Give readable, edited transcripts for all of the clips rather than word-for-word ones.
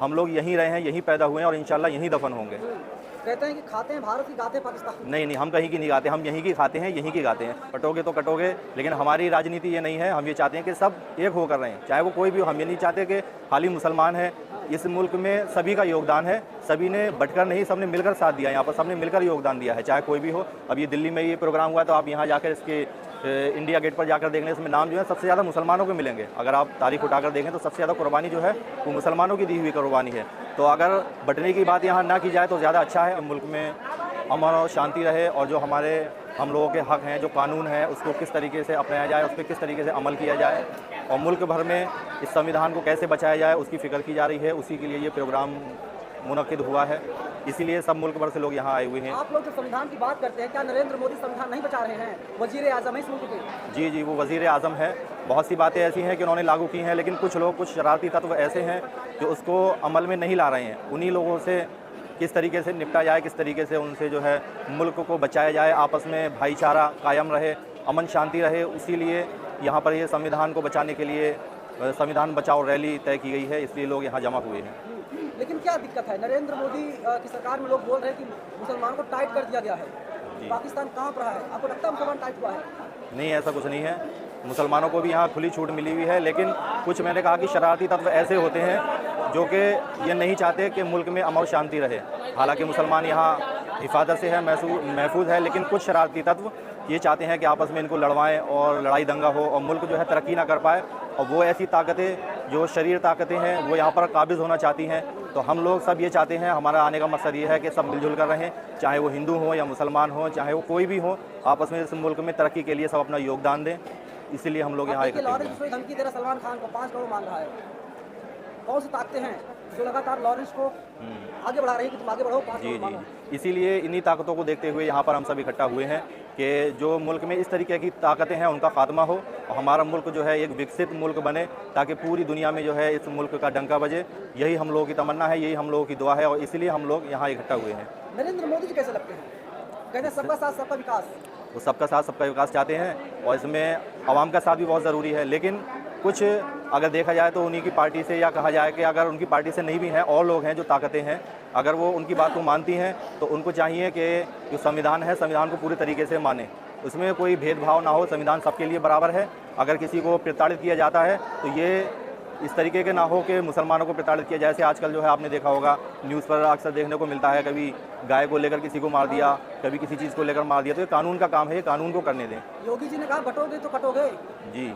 हम लोग यहीं रहे हैं, यहीं पैदा हुए हैं और इंशाल्लाह यहीं दफन होंगे। कहते हैं कि खाते हैं भारत की, गाते हैं पाकिस्तान। नहीं, हम कहीं की नहीं गाते, हम यहीं की खाते हैं, यहीं की गाते हैं। कटोगे तो कटोगे, लेकिन हमारी राजनीति ये नहीं है। हम ये चाहते हैं कि सब एक होकर रहें, चाहे वो कोई भी हो। हम ये नहीं चाहते कि खाली मुसलमान है। इस मुल्क में सभी का योगदान है, सभी ने बटकर नहीं, सबने मिलकर साथ दिया। यहाँ पर सबने मिलकर योगदान दिया है, चाहे कोई भी हो। अब ये दिल्ली में ये प्रोग्राम हुआ तो आप यहाँ जाकर इसके इंडिया गेट पर जाकर देखने, इसमें नाम जो है सबसे ज़्यादा मुसलमानों के मिलेंगे। अगर आप तारीख उठाकर देखें तो सबसे ज़्यादा कुर्बानी जो है वो मुसलमानों की दी हुई कुर्बानी है। तो अगर बटने की बात यहाँ ना की जाए तो ज़्यादा अच्छा है। मुल्क में अमन और शांति रहे और जो हमारे हम लोगों के हक़ हैं, जो कानून है, उसको किस तरीके से अपनाया जाए, उस पर किस तरीके से अमल किया जाए और मुल्क भर में इस संविधान को कैसे बचाया जाए उसकी फ़िक्र की जा रही है। उसी के लिए ये प्रोग्राम मुनक्किद हुआ है, इसीलिए सब मुल्क भर से लोग यहाँ आए हुए हैं। आप लोग जब संविधान की बात करते हैं, क्या नरेंद्र मोदी संविधान नहीं बचा रहे हैं? वजीर आजम है इस मुल्क के। जी, वो वज़ीर आज़म है। बहुत सी बातें ऐसी हैं कि उन्होंने लागू की हैं, लेकिन कुछ लोग, कुछ शरारती तत्व ऐसे हैं जो उसको अमल में नहीं ला रहे हैं। उन्हीं लोगों से किस तरीके से निपटा जाए, किस तरीके से उनसे जो है मुल्क को बचाया जाए, आपस में भाईचारा कायम रहे, अमन शांति रहे। इसीलिए यहाँ पर ये संविधान को बचाने के लिए संविधान बचाओ रैली तय की गई है, इसलिए लोग यहाँ जमा हुए हैं। लेकिन क्या दिक्कत है? नरेंद्र मोदी की सरकार में लोग बोल रहे हैं कि मुसलमानों को टाइट कर दिया गया है। पाकिस्तान कहाँ पर है? आपको लगता है मुसलमान टाइट हुआ है? नहीं, ऐसा कुछ नहीं है। मुसलमानों को भी यहाँ खुली छूट मिली हुई है, लेकिन कुछ मैंने कहा कि शरारती तत्व ऐसे होते हैं जो कि ये नहीं चाहते कि मुल्क में अमन शांति रहे। हालांकि मुसलमान यहाँ हिफाजत से है, महफूज है, लेकिन कुछ शरारती तत्व ये चाहते हैं कि आपस में इनको लड़वाएं और लड़ाई दंगा हो और मुल्क जो है तरक्की ना कर पाए। और वो ऐसी ताकतें जो शरीर ताकतें हैं वो यहाँ पर काबिज़ होना चाहती हैं। तो हम लोग सब ये चाहते हैं, हमारा आने का मकसद ये है कि सब मिलजुल कर रहें, चाहे वो हिंदू हो या मुसलमान हो, चाहे वो कोई भी हो, आपस में इस मुल्क में तरक्की के लिए सब अपना योगदान दें। इसीलिए हम लोग यहाँ लॉरेंस को धमकी दे रहा सलमान खान को 5 करोड़ मांग रहा है। कौन सी ताकतें हैं जो लगातार लॉरेंस को आगे बढ़ा रही है कि तुम आगे बढ़ो, 5 करोड़ मांगो? इसीलिए इन्हीं ताकतों को देखते हुए यहाँ पर हम सब इकट्ठा हुए हैं कि जो मुल्क में इस तरीके की ताकतें हैं उनका खात्मा हो और हमारा मुल्क जो है एक विकसित मुल्क बने, ताकि पूरी दुनिया में जो है इस मुल्क का डंका बजे। यही हम लोगों की तमन्ना है, यही हम लोगों की दुआ है और इसीलिए हम लोग यहाँ इकट्ठा हुए हैं। नरेंद्र मोदी जी कैसे लगते हैं? कहते हैं सबका साथ सबका विकास। वो सबका साथ सबका विकास चाहते हैं और इसमें आवाम का साथ भी बहुत ज़रूरी है। लेकिन कुछ अगर देखा जाए तो उन्हीं की पार्टी से, या कहा जाए कि अगर उनकी पार्टी से नहीं भी हैं, और लोग हैं जो ताकतें हैं, अगर वो उनकी बात को मानती हैं तो उनको चाहिए कि जो संविधान है, संविधान को पूरी तरीके से माने, उसमें कोई भेदभाव ना हो। संविधान सबके लिए बराबर है। अगर किसी को प्रताड़ित किया जाता है तो ये इस तरीके के ना हो कि मुसलमानों को प्रताड़ित किया जाए। जैसे आजकल जो है आपने देखा होगा न्यूज़ पर अक्सर देखने को मिलता है, कभी गाय को लेकर किसी को मार दिया, कभी किसी चीज़ को लेकर मार दिया। तो ये कानून का काम है, ये कानून को करने दें। योगी जी ने कहा बटोगे तो कटोगे। जी,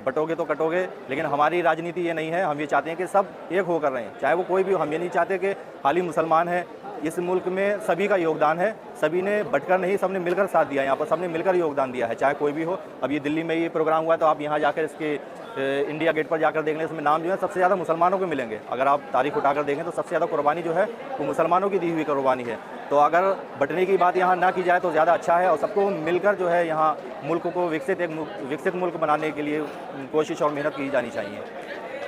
बटोगे तो कटोगे, लेकिन हमारी राजनीति ये नहीं है। हम ये चाहते हैं कि सब एक होकर रहें, चाहे वो कोई भी हो। हम ये नहीं चाहते कि खाली मुसलमान है। इस मुल्क में सभी का योगदान है, सभी ने बटकर नहीं, सबने मिलकर साथ दिया। यहाँ पर सबने मिलकर योगदान दिया है, चाहे कोई भी हो। अब ये दिल्ली में ये प्रोग्राम हुआ तो आप यहाँ जाकर इसके इंडिया गेट पर जाकर देखने, इसमें नाम जो है सबसे ज़्यादा मुसलमानों के मिलेंगे। अगर आप तारीख उठाकर देखें तो सबसे ज़्यादा कुर्बानी जो है वो मुसलमानों की दी हुई कुर्बानी है। तो अगर बटने की बात यहाँ ना की जाए तो ज़्यादा अच्छा है और सबको मिलकर जो है यहाँ मुल्क को विकसित मुल्क बनाने के लिए कोशिश और मेहनत की जानी चाहिए।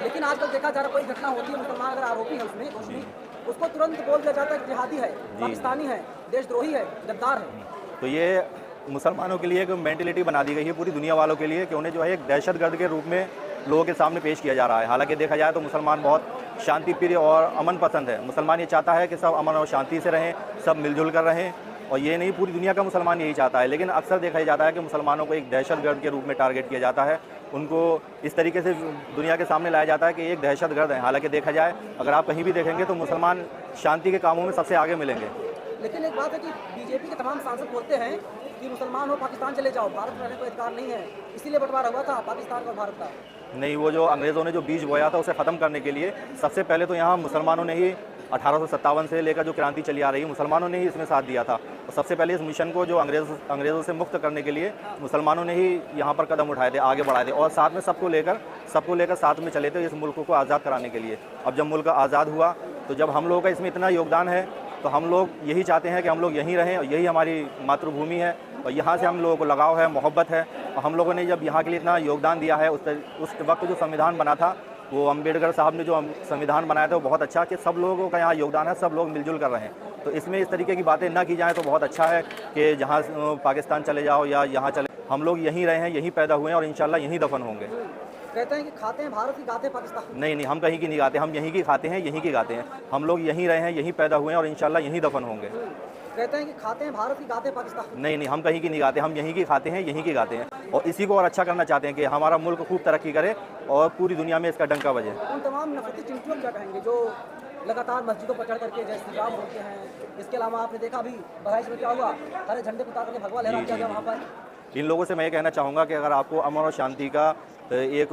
लेकिन आजकल देखा जा रहा, कोई घटना होती है, मुसलमान अगर आरोपी है उसमें उसको तुरंत बोल दिया जाता है कि जिहादी है, पाकिस्तानी है, देशद्रोही है, गद्दार है। तो ये मुसलमानों के लिए एक मेंटलिटी बना दी गई है, पूरी दुनिया वालों के लिए, कि उन्हें जो है एक दहशतगर्द के रूप में लोगों के सामने पेश किया जा रहा है। हालांकि देखा जाए तो मुसलमान बहुत शांति प्रिय और अमन पसंद है। मुसलमान ये चाहता है कि सब अमन और शांति से रहें, सब मिलजुल कर रहें, और ये नहीं, पूरी दुनिया का मुसलमान यही चाहता है। लेकिन अक्सर देखा जाता है कि मुसलमानों को एक दहशतगर्द के रूप में टारगेट किया जाता है, उनको इस तरीके से दुनिया के सामने लाया जाता है कि एक दहशतगर्द है। हालांकि देखा जाए, अगर आप कहीं भी देखेंगे तो मुसलमान शांति के कामों में सबसे आगे मिलेंगे। लेकिन एक बात है कि बीजेपी के तमाम सांसद बोलते हैं कि मुसलमान हो पाकिस्तान चले जाओ, भारत में रहने का अधिकार नहीं है, इसीलिए बंटवारा हुआ था पाकिस्तान और भारत का। नहीं, वो जो अंग्रेज़ों ने जो बीज बोया था उसे ख़त्म करने के लिए सबसे पहले तो यहाँ मुसलमानों ने ही 1857 से लेकर जो क्रांति चली आ रही है, मुसलमानों ने ही इसमें साथ दिया था। और सबसे पहले इस मिशन को जो अंग्रेज़ों से मुक्त करने के लिए मुसलमानों ने ही यहाँ पर कदम उठाए थे, आगे बढ़ाए थे, और साथ में सबको लेकर साथ में चले थे इस मुल्क को आज़ाद कराने के लिए। अब जब मुल्क आज़ाद हुआ तो जब हम लोगों का इसमें इतना योगदान है तो हम लोग यही चाहते हैं कि हम लोग यहीं रहें, और यही हमारी मातृभूमि है और यहाँ से हम लोगों को लगाव है, मोहब्बत है। और हम लोगों ने जब यहाँ के लिए इतना योगदान दिया है, उस वक्त जो संविधान बना था, वो अम्बेडकर साहब ने जो संविधान बनाया था वो बहुत अच्छा, कि सब लोगों का यहाँ योगदान है, सब लोग मिलजुल कर रहे हैं। तो इसमें इस तरीके की बातें ना की जाएँ तो बहुत अच्छा है कि जहाँ पाकिस्तान चले जाओ या यहाँ चले, हम लोग यहीं रहे हैं, यहीं पैदा हुए हैं और इंशाल्लाह यहीं दफन होंगे। कहते हैं कि खाते हैं भारत की गाते हैं पाकिस्तान। नहीं नहीं, हम कहीं की नहीं गाते, हम यहीं की खाते हैं, यहीं की गाते हैं। हम लोग यहीं रहे हैं, यहीं पैदा हुए हैं और इंशाल्लाह यहीं दफन होंगे। कहते हैं कि खाते हैं भारत की गाते हैं पाकिस्तान। नहीं नहीं, हम कहीं की नहीं गाते, हम यहीं की खाते हैं, यहीं की गाते हैं और इसी को और अच्छा करना चाहते हैं कि हमारा मुल्क खूब तरक्की करे और पूरी दुनिया में इसका डंका बजे। उन तमाम नफरती चिंटियों क्या कहेंगे जो लगातार मस्जिदों पर चढ़ करके जय श्री राम बोलते हैं। इसके अलावा आपने देखा अभी बहराइच में क्या हुआ, हरे झंडे उतार करके भगवा लहरा दिया गया वहाँ पर। इन लोगों से मैं ये कहना चाहूँगा कि अगर आपको अमन और शांति का एक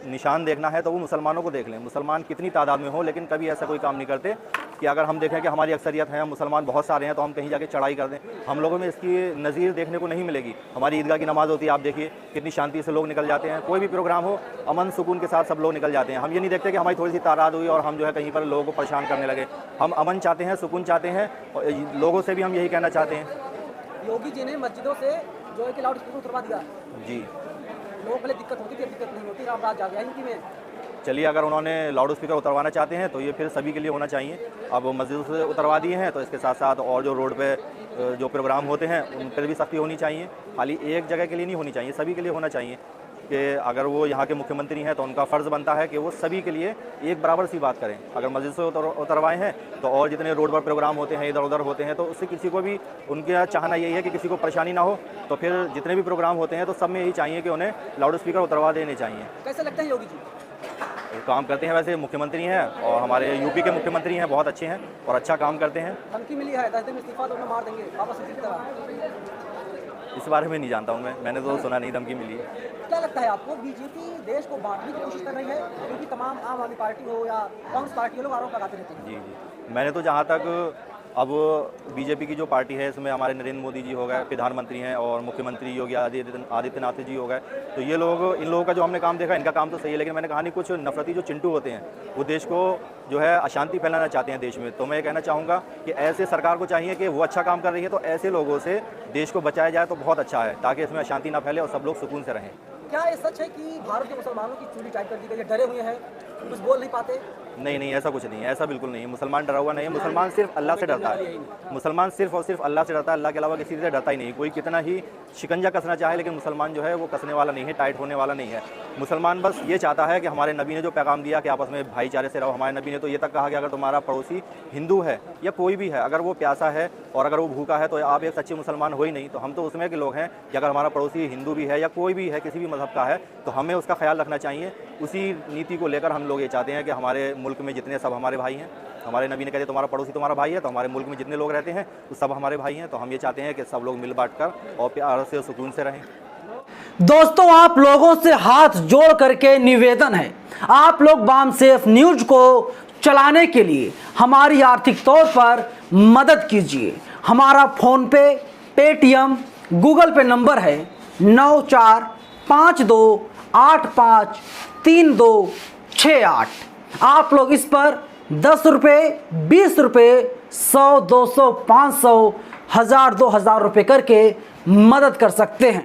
निशान देखना है तो वो मुसलमानों को देख लें। मुसलमान कितनी तादाद में हो, लेकिन कभी ऐसा कोई काम नहीं करते कि अगर हम देखें कि हमारी अक्सरियत है, मुसलमान बहुत सारे हैं, तो हम कहीं जाके चढ़ाई कर दें। हम लोगों में इसकी नज़ीर देखने को नहीं मिलेगी। हमारी ईदगाह की नमाज़ होती है, आप देखिए कितनी शांति से लोग निकल जाते हैं। कोई भी प्रोग्राम हो, अमन सुकून के साथ सब लोग निकल जाते हैं। हम ये नहीं देखते कि हमारी थोड़ी सी तादाद हुई और हम जो है कहीं पर लोगों को परेशान करने लगे। हम अमन चाहते हैं, सुकून चाहते हैं और लोगों से भी हम यही कहना चाहते हैं। योगी जी ने मस्जिदों से जो है कि लाउड स्पीकर उतरवा दिया। जी, लोगों के लिए दिक्कत होती थी, अब दिक्कत नहीं होती, राम राज आ गया इनकी में। चलिए, अगर उन्होंने लाउड स्पीकर उतरवाना चाहते हैं तो ये फिर सभी के लिए होना चाहिए। अब मस्जिद से उतरवा दिए हैं तो इसके साथ साथ और जो रोड पे जो प्रोग्राम होते हैं उन पर भी सख्ती होनी चाहिए। खाली एक जगह के लिए नहीं होनी चाहिए, सभी के लिए होना चाहिए कि अगर वो यहाँ के मुख्यमंत्री हैं तो उनका फ़र्ज़ बनता है कि वो सभी के लिए एक बराबर सी बात करें। अगर मस्जिद से उतरवाए हैं तो और जितने रोड पर प्रोग्राम होते हैं, इधर उधर होते हैं, तो उससे किसी को भी, उनका चाहना यही है कि किसी को परेशानी ना हो। तो फिर जितने भी प्रोग्राम होते हैं तो सब में यही चाहिए कि उन्हें लाउड स्पीकर उतरवा देने चाहिए। कैसे लगता है योगी जी? वो काम करते हैं, वैसे मुख्यमंत्री हैं और हमारे यूपी के मुख्यमंत्री हैं, बहुत अच्छे हैं और अच्छा काम करते हैं। धमकी मिली है 10 दिन में इस्तीफा तो मार देंगे वापस इसी तरह। इस बारे में नहीं जानता हूँ मैंने तो सुना नहीं धमकी मिली है। क्या लगता है आपको, बीजेपी देश को बांटने की कोशिश कर रही है? क्योंकि तमाम आम आदमी पार्टी हो या कांग्रेस पार्टी, लोग आरोप लगाते रहते हैं। जी जी, मैंने तो जहाँ तक अब बीजेपी की जो पार्टी है इसमें हमारे नरेंद्र मोदी जी हो गए, प्रधानमंत्री हैं, और मुख्यमंत्री योगी आदित्यनाथ जी हो गए, तो ये लोग, इन लोगों का जो हमने काम देखा, इनका काम तो सही है, लेकिन मैंने कहा नहीं, कुछ नफरती जो चिंटू होते हैं वो देश को जो है अशांति फैलाना चाहते हैं देश में। तो मैं ये कहना चाहूँगा कि ऐसे सरकार को चाहिए कि वो अच्छा काम कर रही है तो ऐसे लोगों से देश को बचाया जाए तो बहुत अच्छा है, ताकि इसमें अशांति ना फैले और सब लोग सुकून से रहें। क्या ये सच है कि भारत के मुसलमानों की चूड़ी टाइट कर दी गई है, डरे हुए हैं, कुछ बोल नहीं पाते? नहीं नहीं, ऐसा कुछ नहीं है, ऐसा बिल्कुल नहीं है। मुसलमान डरा हुआ नहीं है, मुसलमान सिर्फ अल्लाह से डरता है। मुसलमान सिर्फ और सिर्फ अल्लाह से डरता है, अल्लाह के अलावा किसी से डरता ही नहीं। कोई कितना ही शिकंजा कसना चाहे, लेकिन मुसलमान जो है वो कसने वाला नहीं है, टाइट होने वाला नहीं है। मुसलमान बस ये चाहता है कि हमारे नबी ने जो पैगाम दिया कि आपस में भाईचारे से रहो, हमारे नबी ने तो ये तक कहा कि अगर तुम्हारा पड़ोसी हिंदू है या कोई भी है, अगर वो प्यासा है और अगर वो भूखा है तो आप एक सच्चे मुसलमान हो ही नहीं। तो हम तो उसमें के लोग हैं कि अगर हमारा पड़ोसी हिंदू भी है या कोई भी है, किसी भी मज़हब का है, तो हमें उसका ख्याल रखना चाहिए। उसी नीति को लेकर हम लोग ये चाहते हैं कि हमारे मुल्क में जितने सब हमारे भाई हैं, हमारे नबी ने कहते तुम्हारा पड़ोसी तुम्हारा भाई है, तो हमारे मुल्क में जितने लोग रहते हैं वो सब हमारे भाई हैं। तो हम ये चाहते हैं कि सब लोग मिल बांट कर और प्यार से सुकून से रहें। दोस्तों, आप लोगों से हाथ जोड़ करके निवेदन है, आप लोग बामसेफ न्यूज को चलाने के लिए हमारी आर्थिक तौर पर मदद कीजिए। हमारा फ़ोन पे, पेटीएम, गूगल पे नंबर है 9452853268। आप लोग इस पर 10 रुपये, 20 रुपये, 100, 200, 500, 1000, 2000 रुपये करके मदद कर सकते हैं।